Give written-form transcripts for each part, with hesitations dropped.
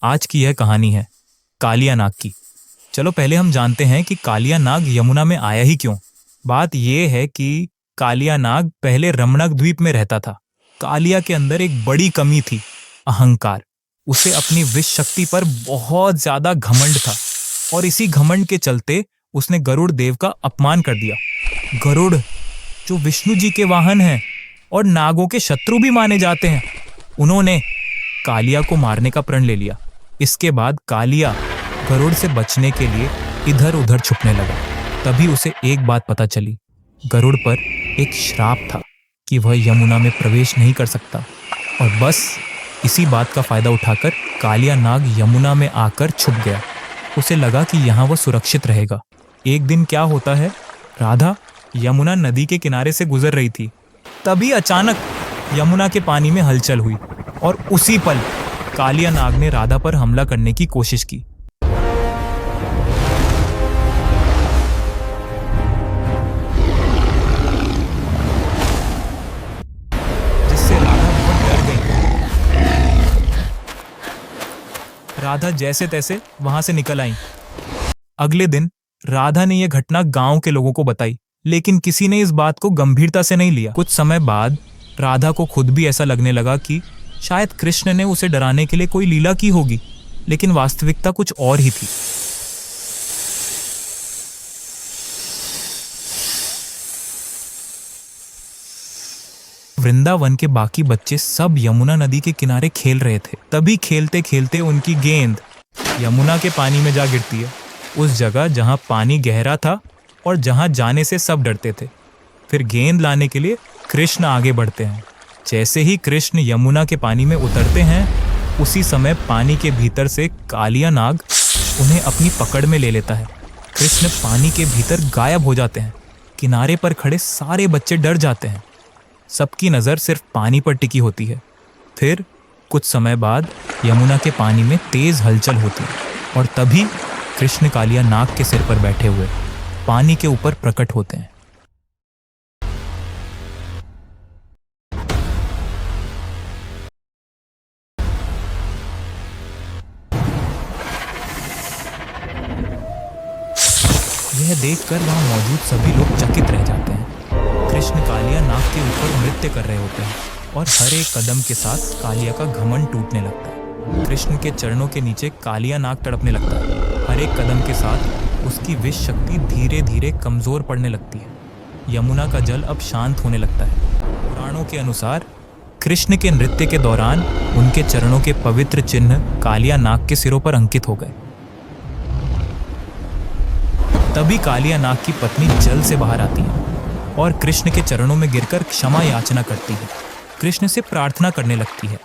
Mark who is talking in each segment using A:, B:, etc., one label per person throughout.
A: आज की यह कहानी है कालिया नाग की। चलो पहले हम जानते हैं कि कालिया नाग यमुना में आया ही क्यों। बात यह है कि कालिया नाग पहले रमणक द्वीप में रहता था। कालिया के अंदर एक बड़ी कमी थी, अहंकार। उसे अपनी विष शक्ति पर बहुत ज्यादा घमंड था और इसी घमंड के चलते उसने गरुड़ देव का अपमान कर दिया। गरुड़ जो विष्णु जी के वाहन हैं और नागों के शत्रु भी माने जाते हैं, उन्होंने कालिया को मारने का प्रण ले लिया। इसके बाद कालिया गरुड़ से बचने के लिए इधर उधर छुपने लगा। तभी उसे एक बात पता चली, गरुड़ पर एक श्राप था कि वह यमुना में प्रवेश नहीं कर सकता। और बस इसी बात का फायदा उठाकर कालिया नाग यमुना में आकर छुप गया। उसे लगा कि यहाँ वह सुरक्षित रहेगा। एक दिन क्या होता है, राधा यमुना नदी के किनारे से गुजर रही थी। तभी अचानक यमुना के पानी में हलचल हुई और उसी पल कालिया नाग ने राधा पर हमला करने की कोशिश की। जिससे राधा बहुत डर गई। राधा जैसे तैसे वहां से निकल आई। अगले दिन राधा ने यह घटना गांव के लोगों को बताई, लेकिन किसी ने इस बात को गंभीरता से नहीं लिया। कुछ समय बाद राधा को खुद भी ऐसा लगने लगा कि शायद कृष्ण ने उसे डराने के लिए कोई लीला की होगी, लेकिन वास्तविकता कुछ और ही थी। वृंदावन के बाकी बच्चे सब यमुना नदी के किनारे खेल रहे थे। तभी खेलते खेलते उनकी गेंद यमुना के पानी में जा गिरती है, उस जगह जहां पानी गहरा था और जहां जाने से सब डरते थे। फिर गेंद लाने के लिए कृष्ण आगे बढ़ते हैं। जैसे ही कृष्ण यमुना के पानी में उतरते हैं, उसी समय पानी के भीतर से कालिया नाग उन्हें अपनी पकड़ में ले लेता है। कृष्ण पानी के भीतर गायब हो जाते हैं। किनारे पर खड़े सारे बच्चे डर जाते हैं। सबकी नज़र सिर्फ पानी पर टिकी होती है। फिर कुछ समय बाद यमुना के पानी में तेज हलचल होती है और तभी कृष्ण कालिया नाग के सिर पर बैठे हुए पानी के ऊपर प्रकट होते हैं। यह देखकर वहां मौजूद सभी लोग चकित रह जाते हैं। कृष्ण कालिया नाग के ऊपर नृत्य कर रहे होते हैं और हर एक कदम के साथ कालिया का घमंड टूटने लगता है। कृष्ण के चरणों के नीचे कालिया नाग तड़पने लगता है। हर एक कदम के साथ उसकी विष शक्ति धीरे धीरे कमजोर पड़ने लगती है। यमुना का जल अब शांत होने लगता है। पुराणों के अनुसार कृष्ण के नृत्य के दौरान उनके चरणों के पवित्र चिन्ह कालिया नाग के सिरों पर अंकित हो गए। तभी कालिया नाग की पत्नी जल से बाहर आती है और कृष्ण के चरणों में गिरकर क्षमा याचना करती है। कृष्ण से प्रार्थना करने लगती है।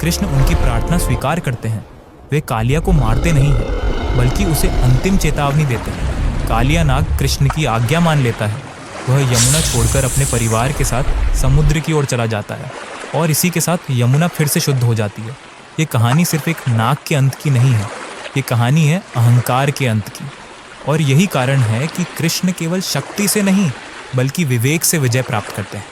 A: कृष्ण उनकी प्रार्थना स्वीकार करते हैं। वे कालिया को मारते नहीं हैं, बल्कि उसे अंतिम चेतावनी देते हैं। कालिया नाग कृष्ण की आज्ञा मान लेता है। वह यमुना छोड़कर अपने परिवार के साथ समुद्र की ओर चला जाता है और इसी के साथ यमुना फिर से शुद्ध हो जाती है। ये कहानी सिर्फ एक नाग के अंत की नहीं है, ये कहानी है अहंकार के अंत की। और यही कारण है कि कृष्ण केवल शक्ति से नहीं बल्कि विवेक से विजय प्राप्त करते हैं।